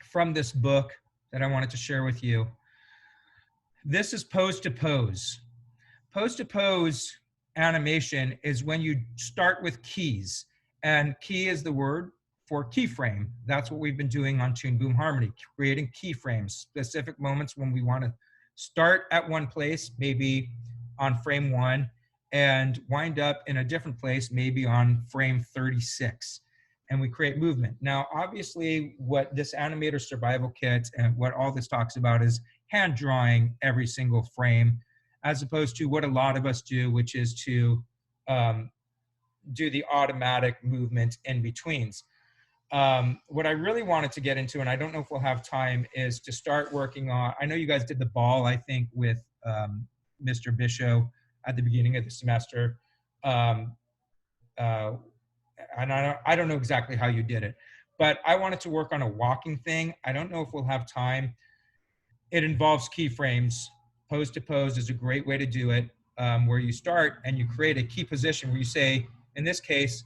from this book that I wanted to share with you. This is pose to pose. Pose to pose animation is when you start with keys, and key is the word for keyframe. That's what we've been doing on Toon Boom Harmony, creating keyframes, specific moments when we want to start at one place, maybe on frame 1, and wind up in a different place, maybe on frame 36. And we create movement. Now, obviously, what this Animator Survival Kit and what all this talks about is hand drawing every single frame, as opposed to what a lot of us do, which is to do the automatic movement in betweens. What I really wanted to get into, and I don't know if we'll have time, is to start working on, I know you guys did the ball, I think, with Mr. Bishop at the beginning of the semester. And I don't know exactly how you did it, but I wanted to work on a walking thing. I don't know if we'll have time. It involves keyframes. Pose to pose is a great way to do it, where you start and you create a key position where you say, in this case,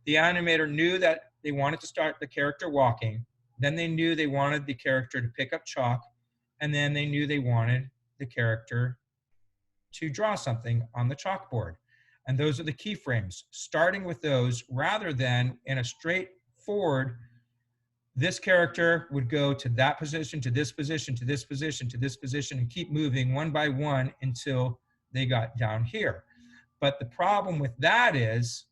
the animator knew that they wanted to start the character walking, then they knew they wanted the character to pick up chalk, and then they knew they wanted the character to draw something on the chalkboard. And those are the keyframes, starting with those rather than in a straightforward, this character would go to that position, to this position, to this position, to this position, and keep moving one by one until they got down here. But the problem with that is,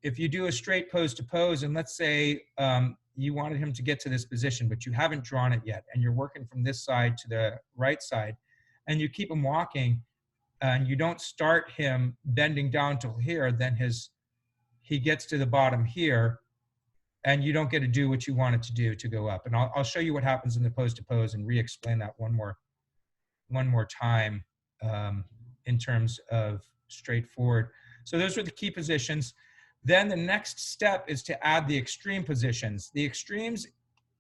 if you do a straight pose to pose, and let's say you wanted him to get to this position, but you haven't drawn it yet, and you're working from this side to the right side, and you keep him walking, and you don't start him bending down till here, then he gets to the bottom here, and you don't get to do what you wanted to do to go up. And I'll show you what happens in the pose to pose and re-explain that one more time in terms of straightforward. So those are the key positions. Then the next step is to add the extreme positions. The extremes,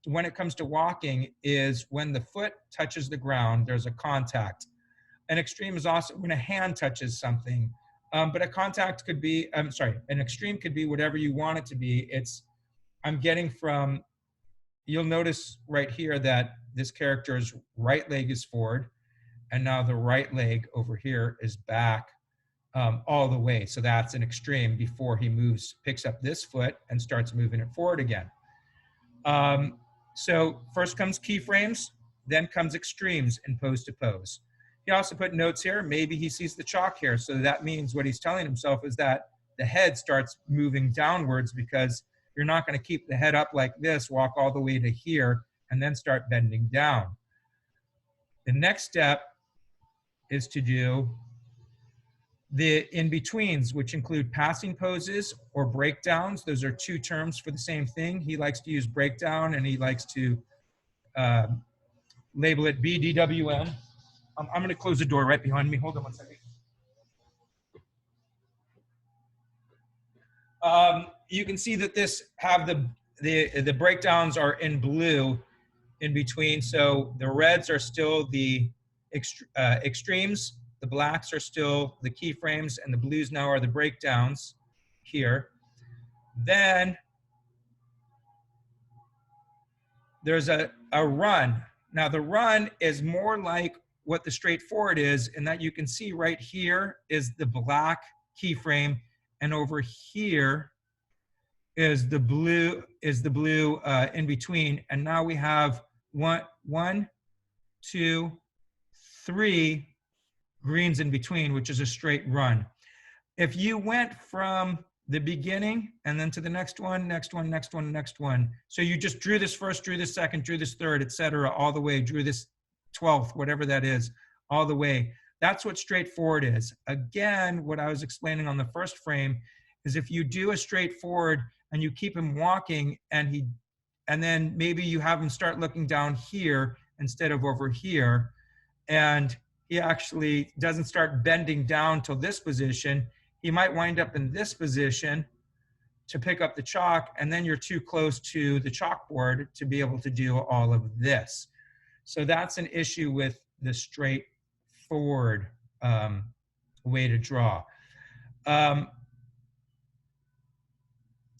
when it comes to walking, is when the foot touches the ground, there's a contact. An extreme is also when a hand touches something, but a contact could be, an extreme could be whatever you want it to be. I'm getting from, you'll notice right here that this character's right leg is forward, and now the right leg over here is back all the way. So that's an extreme before he moves, picks up this foot and starts moving it forward again. So first comes keyframes, then comes extremes in pose to pose. He also put notes here. Maybe he sees the chalk here. So that means what he's telling himself is that the head starts moving downwards, because you're not going to keep the head up like this, walk all the way to here, and then start bending down. The next step is to do the in-betweens, which include passing poses or breakdowns. Those are two terms for the same thing. He likes to use breakdown, and he likes to label it BDWM. I'm going to close the door right behind me. Hold on one second. You can see that this have the breakdowns are in blue in between. So the reds are still the extremes, the blacks are still the keyframes, and the blues now are the breakdowns here. Then there's a run. Now the run is more like what the straightforward is, in that you can see right here is the black keyframe, and over here is the blue in between. And now we have one, two, three greens in between, which is a straight run. If you went from the beginning and then to the next one, next one, next one, next one, so you just drew this first, drew this second, drew this third, etc., all the way, drew this 12th, whatever that is, all the way. That's what straightforward is. Again, what I was explaining on the first frame is, if you do a straightforward and you keep him walking, and then maybe you have him start looking down here instead of over here, and he actually doesn't start bending down till this position, he might wind up in this position to pick up the chalk, and then you're too close to the chalkboard to be able to do all of this. So that's an issue with the straightforward way to draw.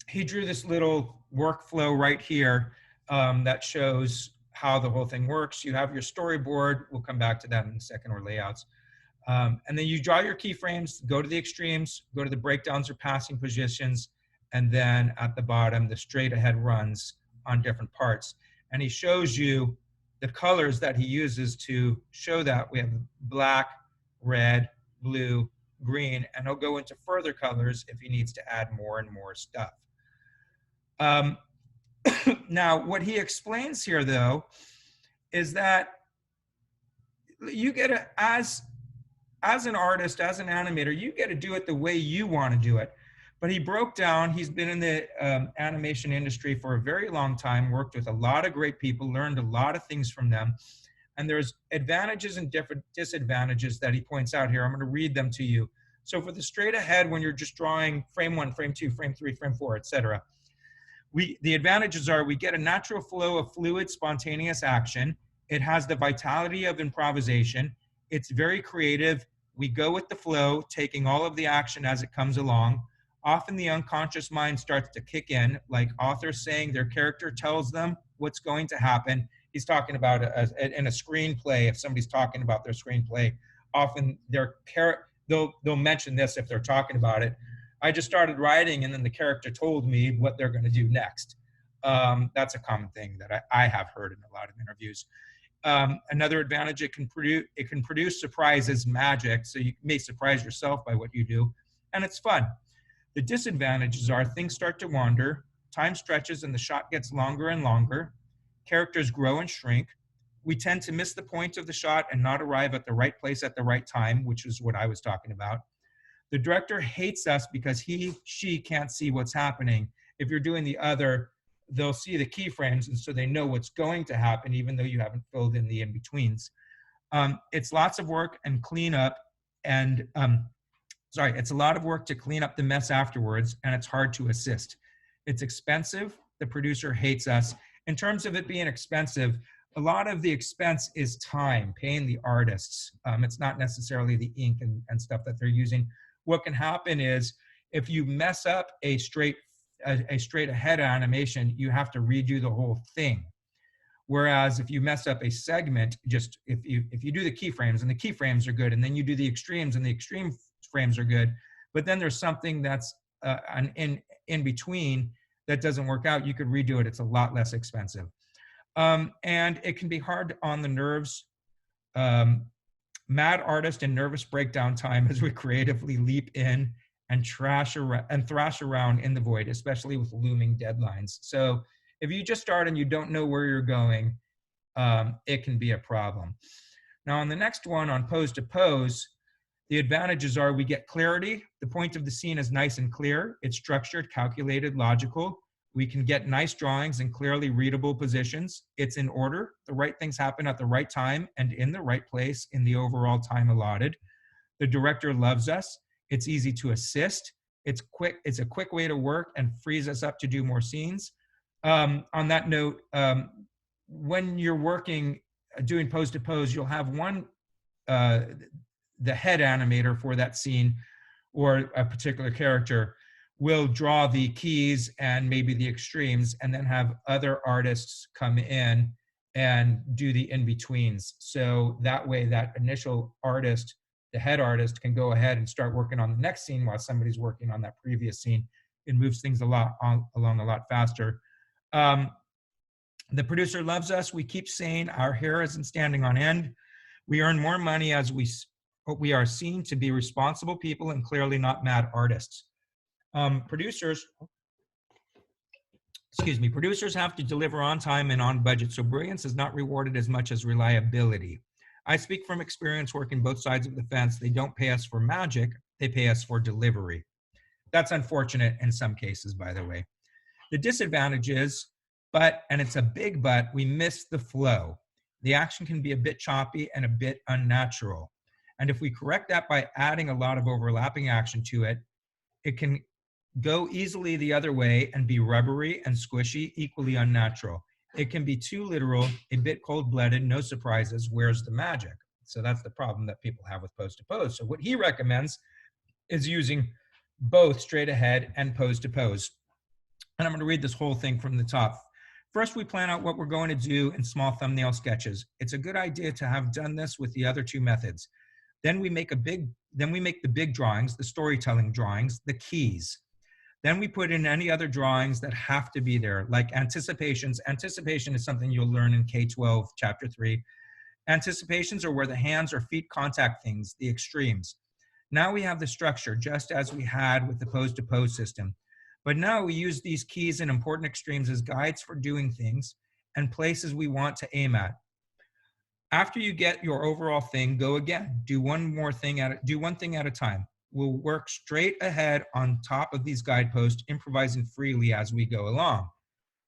He drew this little workflow right here. that shows how the whole thing works. You have your storyboard. We'll come back to that in a second, or layouts. And then you draw your keyframes, go to the extremes, go to the breakdowns or passing positions, and then at the bottom, the straight ahead runs on different parts. And he shows you the colors that he uses to show that. We have black, red, blue, green, and he'll go into further colors if he needs to add more and more stuff. Now, what he explains here, though, is that you get to, as an artist, as an animator, you get to do it the way you want to do it. But he broke down, he's been in the animation industry for a very long time, worked with a lot of great people, learned a lot of things from them. And there's advantages and different disadvantages that he points out here. I'm going to read them to you. So for the straight ahead, when you're just drawing frame 1, frame 2, frame 3, frame 4, etc., the advantages are we get a natural flow of fluid, spontaneous action. It has the vitality of improvisation. It's very creative. We go with the flow, taking all of the action as it comes along. Often the unconscious mind starts to kick in, like authors saying their character tells them what's going to happen. He's talking about in a screenplay, if somebody's talking about their screenplay, often they'll mention this if they're talking about it. I just started writing and then the character told me what they're going to do next. That's a common thing that I have heard in a lot of interviews. Another advantage, it can produce surprises, magic, so you may surprise yourself by what you do, and it's fun. The disadvantages are things start to wander, time stretches and the shot gets longer and longer, characters grow and shrink, we tend to miss the point of the shot and not arrive at the right place at the right time, which is what I was talking about. The director hates us because she can't see what's happening. If you're doing the other, they'll see the keyframes, and so they know what's going to happen, even though you haven't filled in the in-betweens. It's lots of work and clean up, and it's a lot of work to clean up the mess afterwards, and it's hard to assist. It's expensive. The producer hates us. In terms of it being expensive, a lot of the expense is time, paying the artists. It's not necessarily the ink and stuff that they're using. What can happen is if you mess up a straight ahead animation, you have to redo the whole thing. Whereas if you mess up a segment, just if you do the keyframes and the keyframes are good, and then you do the extremes and the extreme frames are good, but then there's something that's in between that doesn't work out, you could redo it. It's a lot less expensive. And it can be hard on the nerves. Mad artist and nervous breakdown time as we creatively leap in and thrash around in the void, especially with looming deadlines. So if you just start and you don't know where you're going, it can be a problem. Now on the next one, on pose to pose, the advantages are we get clarity. The point of the scene is nice and clear. It's structured, calculated, logical. We can get nice drawings and clearly readable positions. It's in order. The right things happen at the right time and in the right place in the overall time allotted. The director loves us. It's easy to assist. It's quick. It's a quick way to work and frees us up to do more scenes. On that note, when you're working, doing pose to pose, you'll have one, the head animator for that scene or a particular character will draw the keys and maybe the extremes, and then have other artists come in and do the in-betweens. So that way that initial artist, the head artist, can go ahead and start working on the next scene while somebody's working on that previous scene. It moves things along a lot faster. The producer loves us. We keep saying our hair isn't standing on end. We earn more money as we are seen to be responsible people and clearly not mad artists. Producers have to deliver on time and on budget, so brilliance is not rewarded as much as reliability. I speak from experience working both sides of the fence. They don't pay us for magic, they pay us for delivery. That's unfortunate in some cases, by the way. The disadvantage is, and it's a big but, we miss the flow. The action can be a bit choppy and a bit unnatural. And if we correct that by adding a lot of overlapping action to it, it can go easily the other way and be rubbery and squishy, equally unnatural. It can be too literal, a bit cold-blooded, no surprises, where's the magic? So that's the problem that people have with pose to pose. So what he recommends is using both straight ahead and pose to pose. And I'm going to read this whole thing from the top. First, we plan out what we're going to do in small thumbnail sketches. It's a good idea to have done this with the other two methods. Then we make the big drawings, the storytelling drawings, the keys. Then we put in any other drawings that have to be there, like anticipations. Anticipation is something you'll learn in K-12, Chapter 3. Anticipations are where the hands or feet contact things, the extremes. Now we have the structure, just as we had with the pose-to-pose system. But now we use these keys and important extremes as guides for doing things and places we want to aim at. After you get your overall thing, go again. Do one thing at a time. We'll work straight ahead on top of these guideposts, improvising freely as we go along.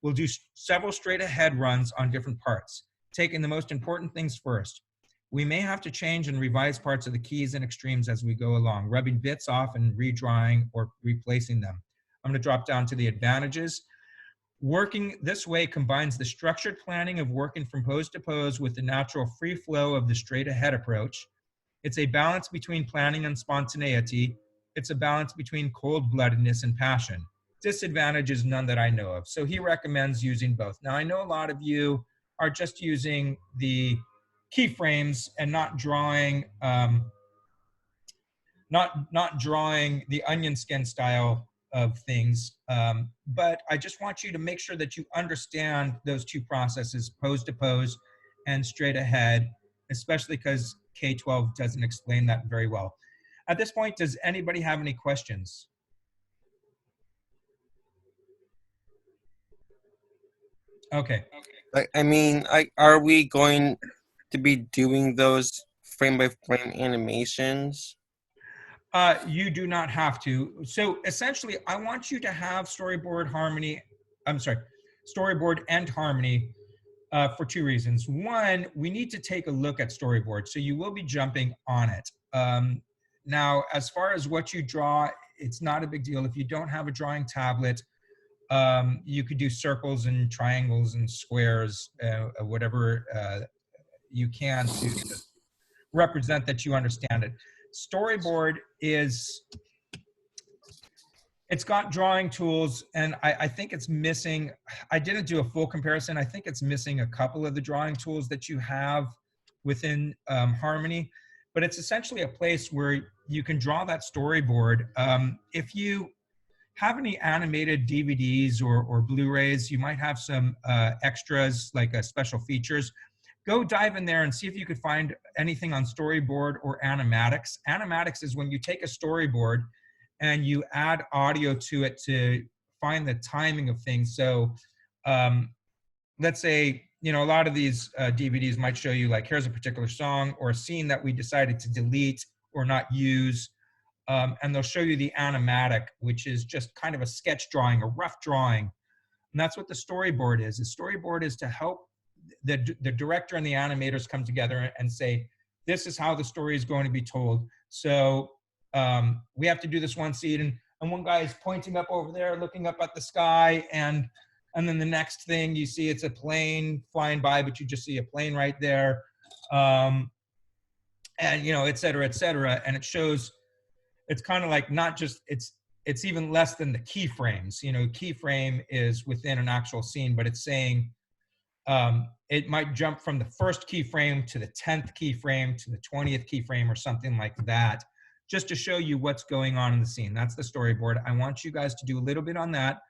We'll do several straight ahead runs on different parts, taking the most important things first. We may have to change and revise parts of the keys and extremes as we go along, rubbing bits off and redrawing or replacing them. I'm going to drop down to the advantages. Working this way combines the structured planning of working from pose to pose with the natural free flow of the straight ahead approach. It's a balance between planning and spontaneity. It's a balance between cold-bloodedness and passion. Disadvantage is none that I know of. So he recommends using both. Now, I know a lot of you are just using the keyframes and not drawing not drawing the onion skin style of things. But I just want you to make sure that you understand those two processes, pose to pose and straight ahead, especially because K-12 doesn't explain that very well. At this point, does anybody have any questions? Okay. I mean, are we going to be doing those frame by frame animations? You do not have to. So essentially, I want you to have storyboard and harmony for two reasons. One, we need to take a look at storyboard, so you will be jumping on it. Now, as far as what you draw, it's not a big deal. If you don't have a drawing tablet, you could do circles and triangles and squares, whatever you can to represent that you understand it. Storyboard it's got drawing tools, and I think it's missing, I didn't do a full comparison. I think it's missing a couple of the drawing tools that you have within Harmony, but it's essentially a place where you can draw that storyboard. If you have any animated DVDs or Blu-rays, you might have some extras like special features. Go dive in there and see if you could find anything on storyboard or animatics. Animatics is when you take a storyboard and you add audio to it to find the timing of things. So let's say, a lot of these DVDs might show you like, here's a particular song or a scene that we decided to delete or not use. And they'll show you the animatic, which is just kind of a sketch drawing, a rough drawing. And that's what the storyboard is. The storyboard is to help the director and the animators come together and say, this is how the story is going to be told. So we have to do this one scene, and one guy is pointing up over there, looking up at the sky, and then the next thing you see, it's a plane flying by, but you just see a plane right there, and et cetera, et cetera. And it shows, it's kind of like not just, it's even less than the keyframes. Keyframe is within an actual scene, but it's saying, it might jump from the first keyframe to the 10th keyframe to the 20th keyframe or something like that, just to show you what's going on in the scene. That's the storyboard. I want you guys to do a little bit on that.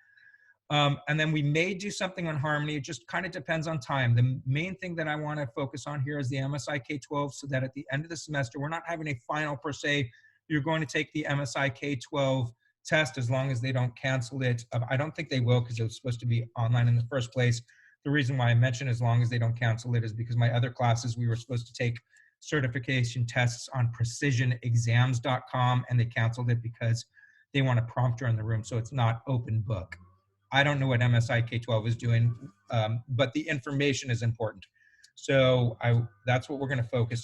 And then we may do something on Harmony. It just kind of depends on time. The main thing that I want to focus on here is the MSI K-12, so that at the end of the semester, we're not having a final per se. You're going to take the MSI K-12 test as long as they don't cancel it. I don't think they will, because it was supposed to be online in the first place. The reason why I mention as long as they don't cancel it is because my other classes, we were supposed to take certification tests on precisionexams.com, and they canceled it because they want a prompter in the room, so it's not open book. I don't know what MSI K-12 is doing, but the information is important. So that's what we're going to focus